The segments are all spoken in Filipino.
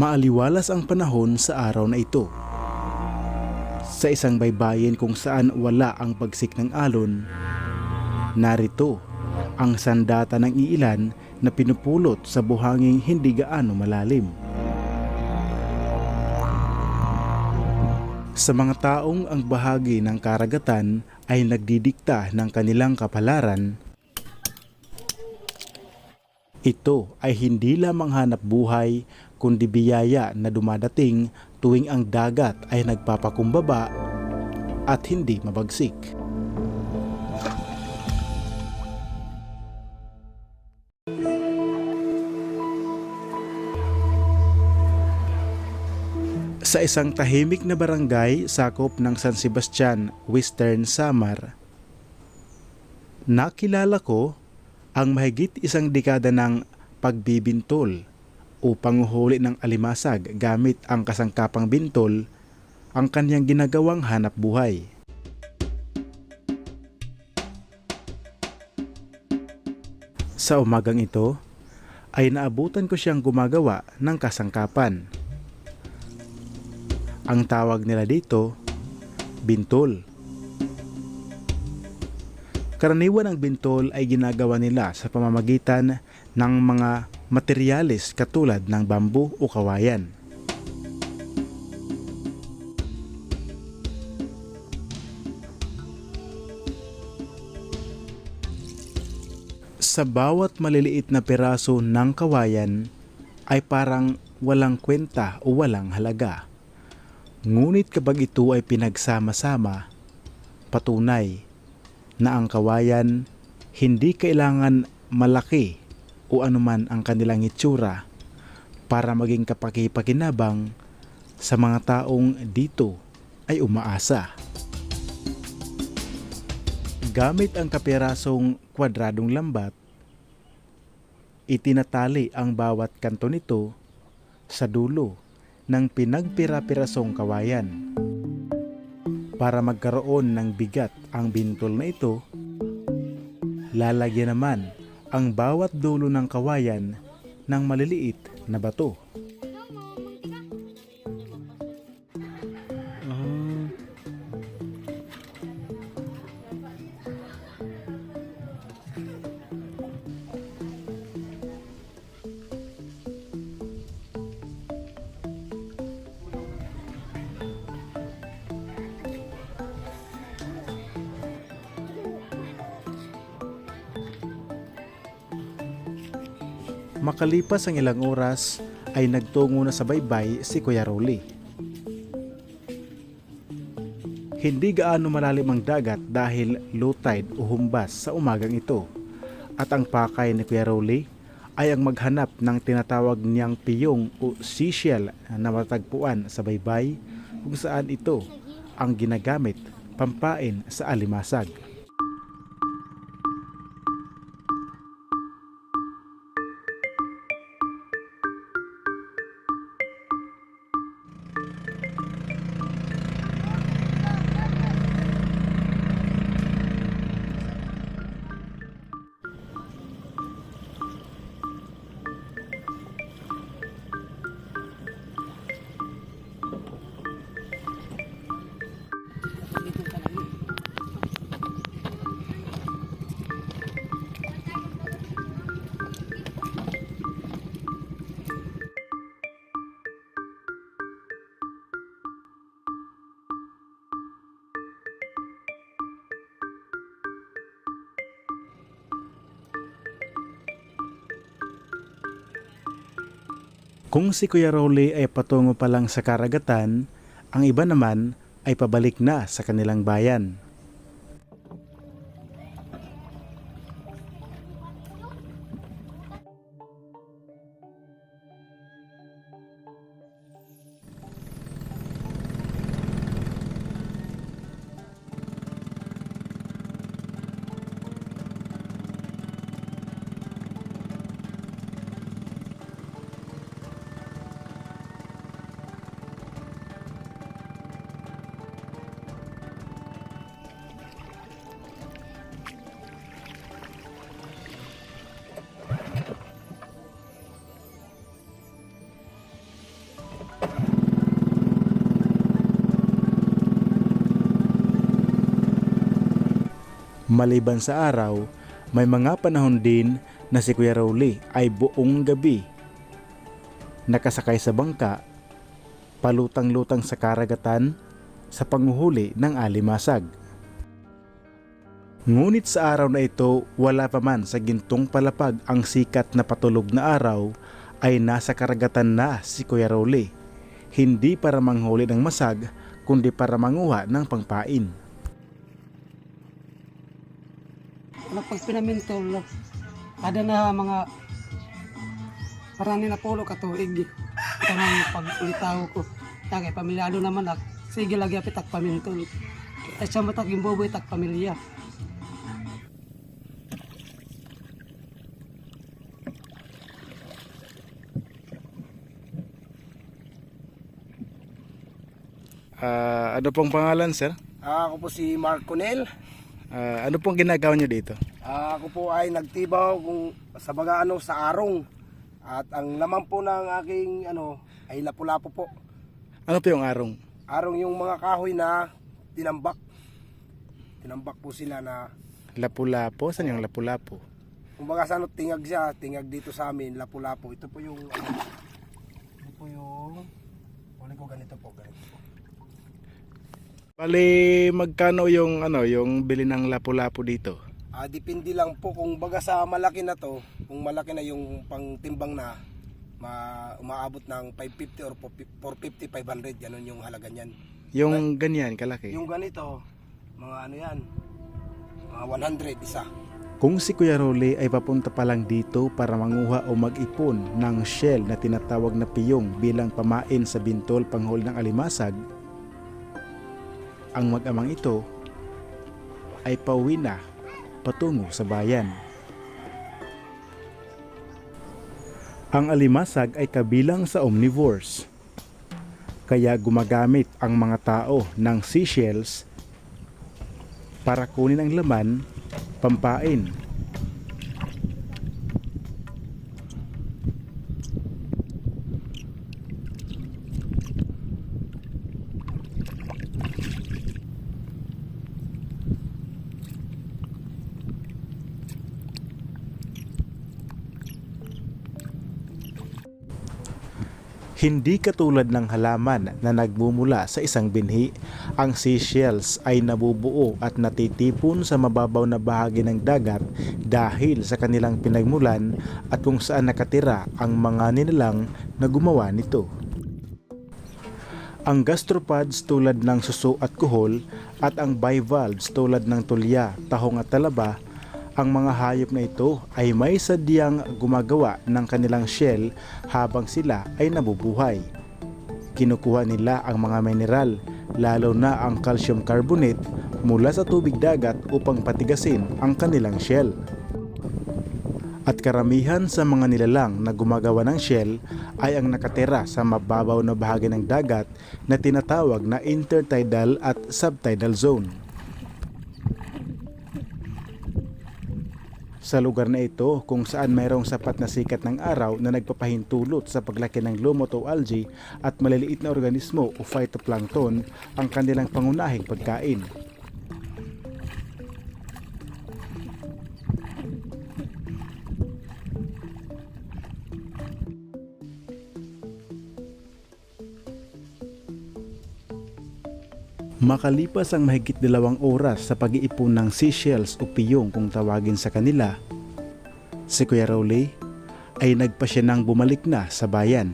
Maaliwalas ang panahon sa araw na ito. Sa isang baybayin kung saan wala ang pagsik ng alon, narito ang sandata ng iilan na pinupulot sa buhanging hindi gaano malalim. Sa mga taong ang bahagi ng karagatan ay nagdidikta ng kanilang kapalaran, ito ay hindi lamang hanap buhay kundi biyaya na dumadating tuwing ang dagat ay nagpapakumbaba at hindi mabagsik. Sa isang tahimik na barangay sakop ng San Sebastian, Western Samar, nakilala ko ang mahigit isang dekada ng pagbibintol o panguhuli ng alimasag gamit ang kasangkapang bintol ang kanyang ginagawang hanap buhay. Sa umagang ito ay naabutan ko siyang gumagawa ng kasangkapan. Ang tawag nila dito, bintol. Karaniwan ang bintol ay ginagawa nila sa pamamagitan ng mga materyales katulad ng bambu o kawayan. Sa bawat maliliit na piraso ng kawayan ay parang walang kwenta o walang halaga. Ngunit kapag ito ay pinagsama-sama, patunay na ang kawayan hindi kailangan malaki o anuman ang kanilang itsura para maging kapaki-pakinabang sa mga taong dito ay umaasa. Gamit ang kapirasong kwadradong lambat, itinatali ang bawat kanto nito sa dulo ng pinagpira-pirasong kawayan. Para magkaroon ng bigat ang bintol na ito, lalagyan naman ang bawat dulo ng kawayan ng maliliit na bato. Makalipas ang ilang oras ay nagtungo na sa baybay si Kuya Rolly. Hindi gaano malalim ang dagat dahil low tide o humbas sa umagang ito, at ang pakay ni Kuya Rolly ay ang maghanap ng tinatawag niyang piyong o seashell na matagpuan sa baybay kung saan ito ang ginagamit pampain sa alimasag. Kung si Kuya Rolly ay patungo pa lang sa karagatan, ang iba naman ay pabalik na sa kanilang bayan. Maliban sa araw, may mga panahon din na si Kuya Rolly ay buong gabi nakasakay sa bangka, palutang-lutang sa karagatan sa panguhuli ng alimasag. Ngunit sa araw na ito, wala pa man sa gintong palapag ang sikat na patulog na araw, ay nasa karagatan na si Kuya Rolly. Hindi para manghuli ng masag, kundi para manguha ng pangpain. Pag pinamintol, ada na mga parang na polo katuig. Ito nga pag-ulitaw ko. Kaya pamilyado naman ak. Sige lagi apit ak pamintol. At siya matak yung boboy tak pamilya. Ano pong pangalan, sir? Ako po si Mark Conel. Ano pong ginagawa niyo dito? Ako po ay nagtibaw sa bagaano sa arong. At ang laman po ng aking ay lapu-lapu po. Ano po yung arong? Arong yung mga kahoy na tinambak. Tinambak po sila na Lapu-lapu? Saan yung lapu-lapu? kumbaga sa tingag siya, tingag dito sa amin, lapu-lapu. Ito po yung huli ko ganito po. Bali, magkano yung yung bili ng lapu-lapu dito? Depende lang po kung baga sa malaki na to, kung malaki na yung pangtimbang na umaabot ng 550 or 450, 500, ganun yung halaga niyan. Yung ganyan kalaki? Yung ganito, mga yan, mga 100 isa. Kung si Kuya Rolly ay papunta pa lang dito para manguha o mag-ipon ng shell na tinatawag na piyong bilang pamain sa bintol panghuli ng alimasag, ang mag-amang ito ay pauwi na patungo sa bayan. Ang alimasag ay kabilang sa omnivores, kaya gumagamit ang mga tao ng seashells para kunin ang laman, pampain. Hindi katulad ng halaman na nagmumula sa isang binhi, ang seashells ay nabubuo at natitipon sa mababaw na bahagi ng dagat dahil sa kanilang pinagmulan at kung saan nakatira ang mga nilalang na gumawa nito. Ang gastropods tulad ng suso at kuhol at ang bivalves tulad ng tulya, tahong at talaba, ang mga hayop na ito ay may sadyang gumagawa ng kanilang shell habang sila ay nabubuhay. Kinukuha nila ang mga mineral, lalo na ang calcium carbonate mula sa tubig dagat upang patigasin ang kanilang shell. At karamihan sa mga nilalang na gumagawa ng shell ay ang nakatira sa mababaw na bahagi ng dagat na tinatawag na intertidal at subtidal zone. Sa lugar na ito kung saan mayroong sapat na sikat ng araw na nagpapahintulot sa paglaki ng lumot o algae at maliliit na organismo o phytoplankton ang kanilang pangunahing pagkain. Makalipas ang mahigit 2 oras sa pag-iipon ng seashells o piyong kung tawagin sa kanila, si Kuya Rolly ay nagpasya nang bumalik na sa bayan.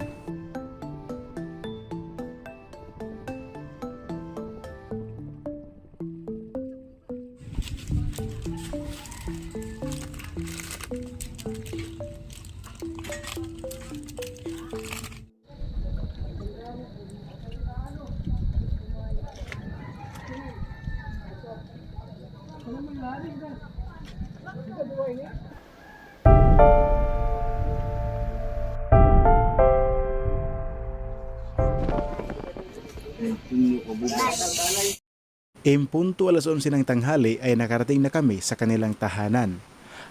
Impunto 11:00 ng tanghali ay nakarating na kami sa kanilang tahanan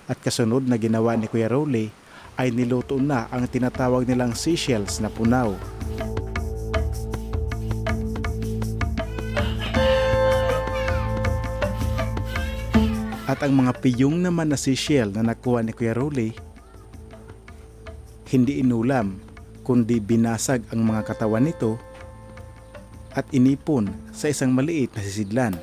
at kasunod na ginawa ni Kuya Rolly ay niluto na ang tinatawag nilang seashells na punaw. At ang mga piyong naman na seashell na nakuha ni Kuya Rolly, hindi inulam kundi binasag ang mga katawan nito at inipon sa isang maliit na sisidlan.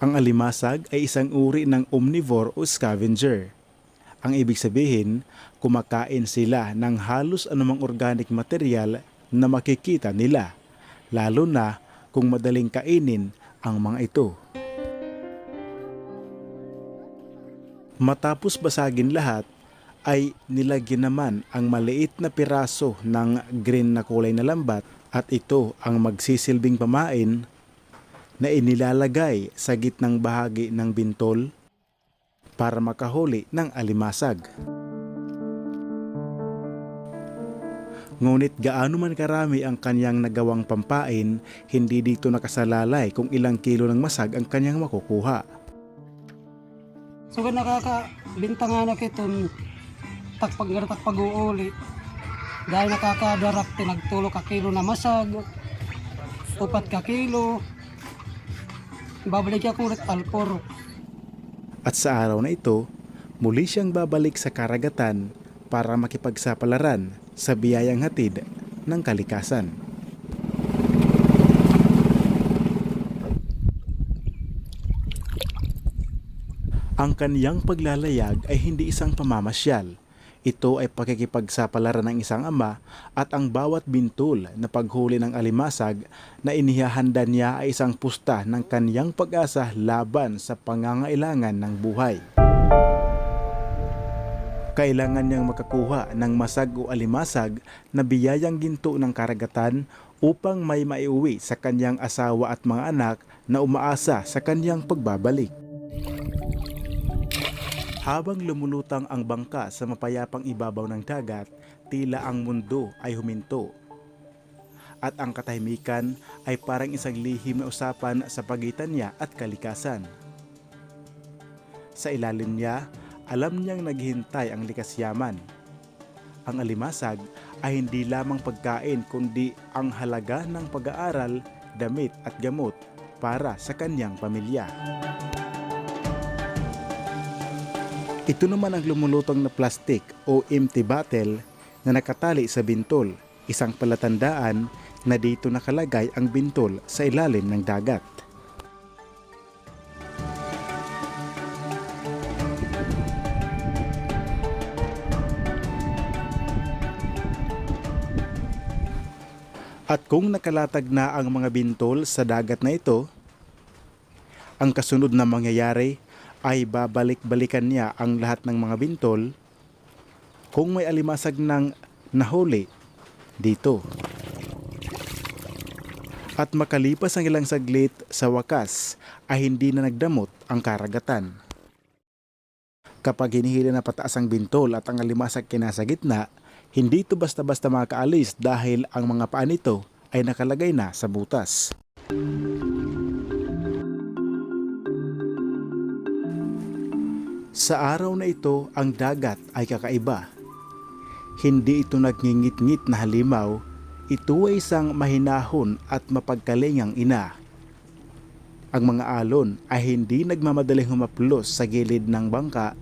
Ang alimasag ay isang uri ng omnivore o scavenger. Ang ibig sabihin, kumakain sila ng halos anumang organic material na makikita nila, lalo na kung madaling kainin ang mga ito. Matapos basagin lahat, ay nilagyan naman ang maliit na piraso ng green na kulay na lambat at ito ang magsisilbing pamain na inilalagay sa gitnang bahagi ng bintol para makahuli ng alimasag. Ngunit gaano man karami ang kanyang nagawang pampain, hindi dito nakasalalay kung ilang kilo ng masag ang kanyang makukuha. So kung nakakabinta nga na kiton, takpag uuli. Dahil nakakadarap, tinagtulo ka kilo na masag, 4 ka kilo, babalik akong alpor. At sa araw na ito, muli siyang babalik sa karagatan para makipagsapalaran sa biyayang hatid ng kalikasan. Ang kaniyang paglalayag ay hindi isang pamamasyal. Ito ay pakikipagsapalaran ng isang ama at ang bawat bintul na paghuli ng alimasag na inihahanda niya ay isang pusta ng kaniyang pag-asa laban sa pangangailangan ng buhay. Kailangan niyang makakuha ng masag o alimasag na biyayang ginto ng karagatan upang may maiuwi sa kaniyang asawa at mga anak na umaasa sa kaniyang pagbabalik. Habang lumulutang ang bangka sa mapayapang ibabaw ng dagat, tila ang mundo ay huminto. At ang katahimikan ay parang isang lihim na usapan sa pagitan niya at kalikasan. Sa ilalim niya, alam niyang naghihintay ang likas yaman. Ang alimasag ay hindi lamang pagkain kundi ang halaga ng pag-aaral, damit at gamot para sa kanyang pamilya. Ito naman ang lumulutang na plastik o empty bottle na nakatali sa bintol, isang palatandaan na dito nakalagay ang bintol sa ilalim ng dagat. At kung nakalatag na ang mga bintol sa dagat na ito, ang kasunod na mangyayari ay babalik-balikan niya ang lahat ng mga bintol kung may alimasag ng nahuli dito. At makalipas ang ilang saglit, sa wakas ay hindi na nagdamot ang karagatan. Kapag hinihila na pataas ang bintol at ang alimasag kinasa gitna, hindi ito basta-basta makaalis dahil ang mga paa nito ay nakalagay na sa butas. Sa araw na ito, ang dagat ay kakaiba. Hindi ito nagngingit-ngit na halimaw, ito ay isang mahinahon at mapagkalingang ina. Ang mga alon ay hindi nagmamadaling humaplos sa gilid ng bangka,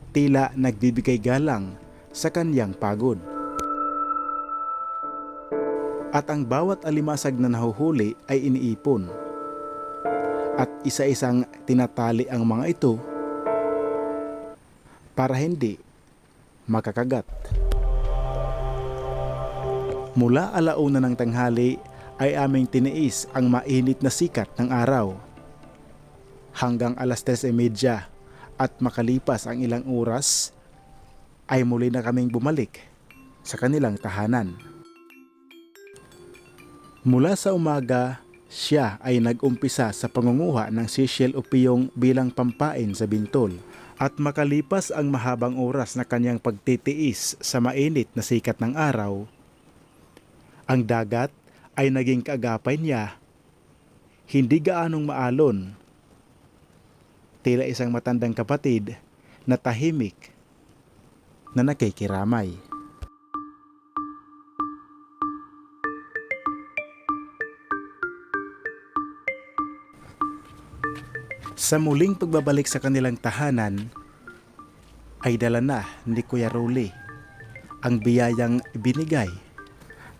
tila nagbibigay galang sa kanyang pagod. At ang bawat alimasag na nahuhuli ay iniipon. At isa-isang tinatali ang mga ito para hindi makakagat. Mula alauna ng tanghali ay aming tiniis ang mainit na sikat ng araw. Hanggang alas 3:30 at makalipas ang ilang oras ay muli na kaming bumalik sa kanilang tahanan. Mula sa umaga, siya ay nag-umpisa sa pangunguha ng sisiel o piyong bilang pampain sa bintol. At makalipas ang mahabang oras na kanyang pagtitiis sa mainit na sikat ng araw, ang dagat ay naging kaagapay niya. Hindi gaanong maalon, tila isang matandang kapatid na tahimik na nakikiramay. Sa muling pagbabalik sa kanilang tahanan, ay dala na ni Kuya Rolly ang biyayang binigay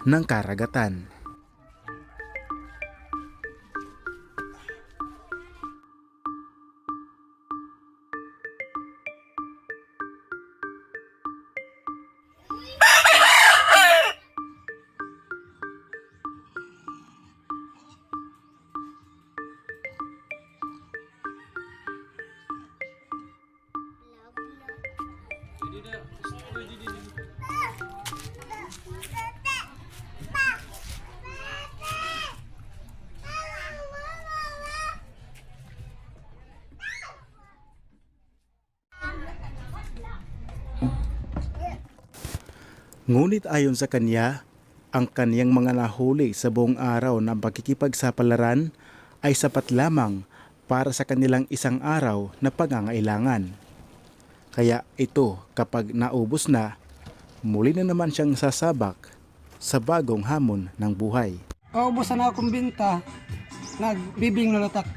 ng karagatan. Ngunit ayon sa kanya, ang kaniyang mga nahuli sa buong araw ng pagkikipagsapalaran ay sapat lamang para sa kanilang isang araw na pangangailangan. Kaya ito, kapag naubos na, muli na naman siyang sasabak sa bagong hamon ng buhay. Kaubusan na akong binta, nagbibing lulutak.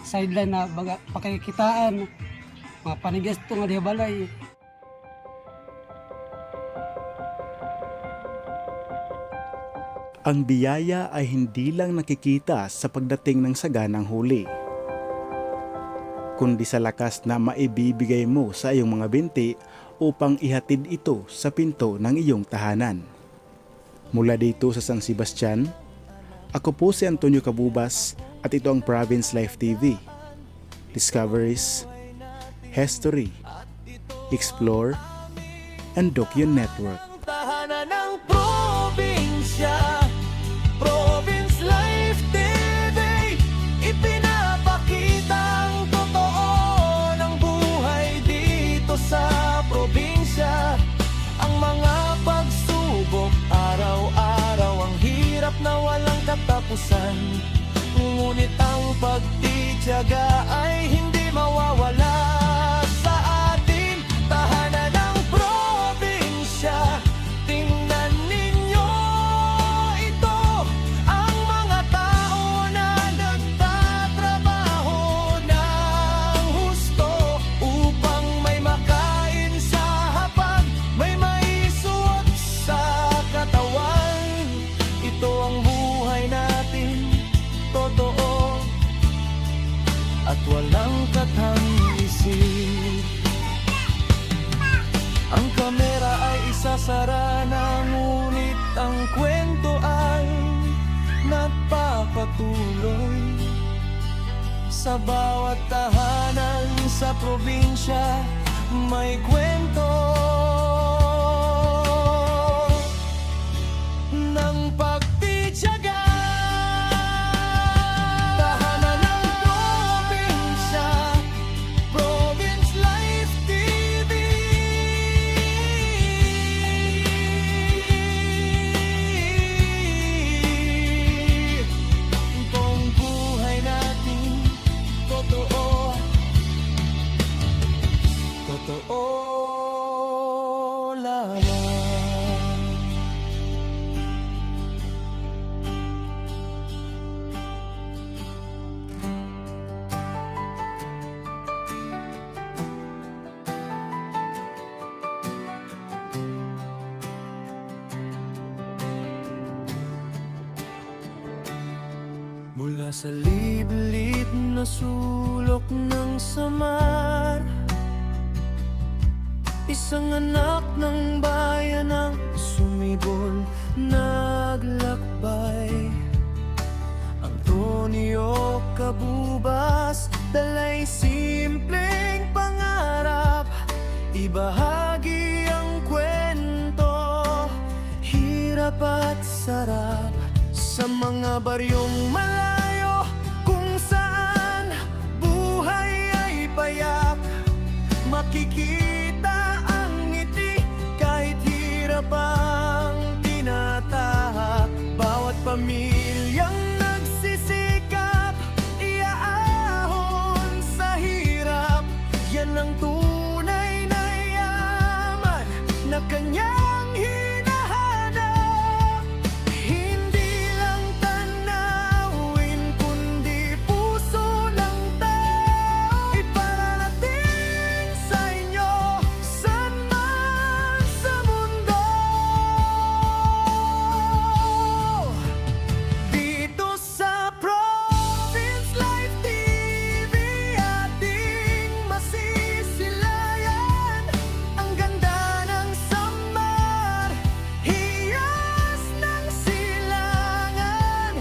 Sideline na baga, pakikitaan, mga panigas ito nga di balay. Ang biyaya ay hindi lang nakikita sa pagdating ng saganang huli, kundi sa lakas na maibibigay mo sa iyong mga binti upang ihatid ito sa pinto ng iyong tahanan. Mula dito sa San Sebastian, ako po si Antonio Cabubas at ito ang Province Life TV. Discoveries, History, Explore, and Docu Network. Tahanan ng probinsya, Province Life TV, ipinapakita ang totoo ng buhay dito sa probinsya. Ang mga pagsubok, araw-araw, ang hirap na walang katapusan. Ngunit ang pagtitiyaga ay hindi mawawala sa atin. Tahanan ng probinsya, tingnan ninyo ito, ang mga tao na nagtatrabaho ng husto upang may makain sa hapag, may maisuot sa katawan. Ito ang buhay natin, totoo at walang katangisi. Ang kamera ay isasara na, ngunit ang kwento ay nagpapatuloy. Sa bawat tahanan sa probinsya may kwento ng pagtitiyaga. Tahanan ng probinsya, Province Life TV. Itong buhay natin, totoo, totoo lamang. Mula sa liblib na sulok ng Samar, isang anak ng bayan ang sumibol, naglakbay. Antonio Cabubas, dalay simpleng pangarap, ibahagi ang kwento, hirap at sarap sa sa mga baryong malayo kung saan buhay ay payak. Makikita ang ngiti kahit hirap ang tinatahak. Bawat pamilyang nagsisikap, iaahon sa hirap. Yan ang tunay na yaman na kanyang hinahanap. Hindi lang tanawin kundi puso ng tao. Ipararating sa inyo saan man sa mundo. Dito sa Province Life TV ating masisilayan ang ganda ng Samar, hiyas ng silangan.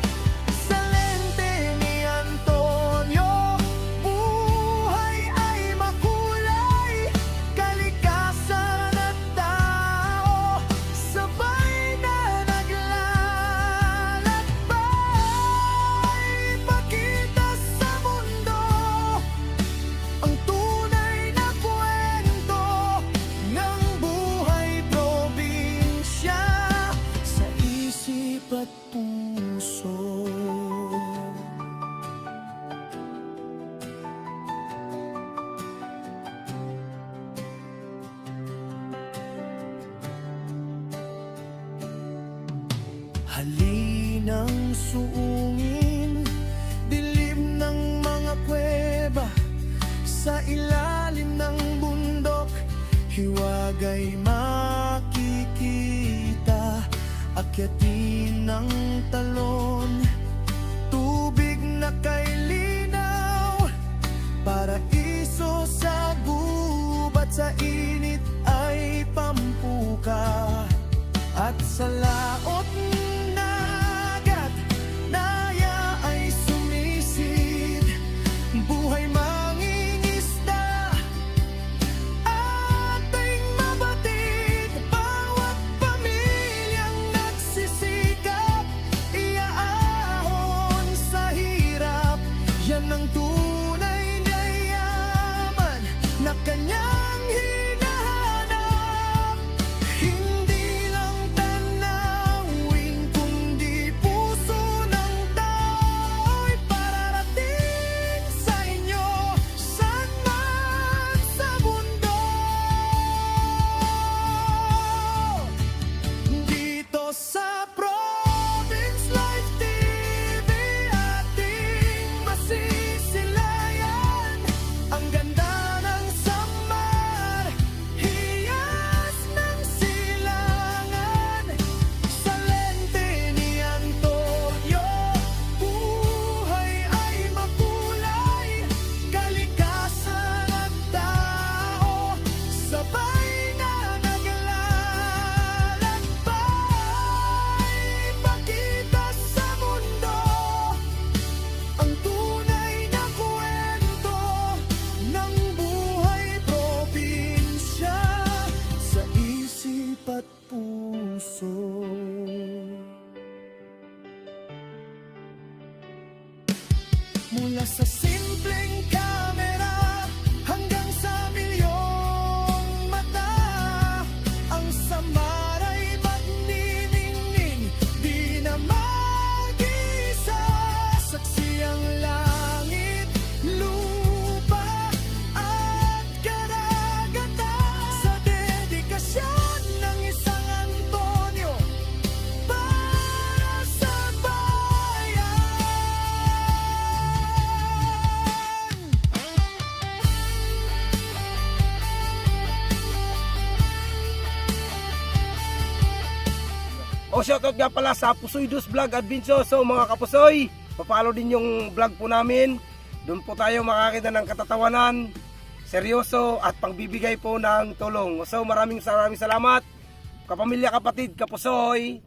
Sa lente ni Antonio, buhay ay makulay. Kalikasan at tao, sabay na naglalakbay. Ipakita sa mundo ang tunay na kwento ng buhay probinsya sa isip at puso. Halinang suungin dilim ng mga kuweba sa ilalim ng bundok. Hiwagay makikita, akyatin ng talon. Tubig na kay linaw, paraiso sa gubat. Sa init ay pampuka, at sa laot nagat daya ay sumisid. Buhay mangingisda, ating mabatid. Bawat pamilyang nagsisikap, iaahon sa hirap. Yan ang tunay na yaman na kanyang hinahanap. Hindi lang tanawin kundi puso ng tao. Ipararating sa inyo saan man sa mundo. Dito sa Province Life TV ating masisilayan ang ganda ng Samar, hiyas ng silangan. Sa lente ni Antonio, buhay ay makulay. Kalikasan at tao, sabay na naglalakbay. Ipakita sa mundo ang tunay na kwento ng buhay probinsya sa isip at puso. Mula sa simpleng kamera hanggang sa milyong mata, ang Samar ay magniningning, di na mag-isa. Saksi ang langit, lupa at karagatan sa dedikasyon ng isang Antonio para sa bayan. O shoutout nga pala sa Pusoy Dus Vlog Adventure. So mga kapusoy, papalo din yung vlog po namin. Doon po tayo makakita ng katatawanan, seryoso at pangbibigay po ng tulong. So maraming salamat kapamilya, kapatid, kapusoy.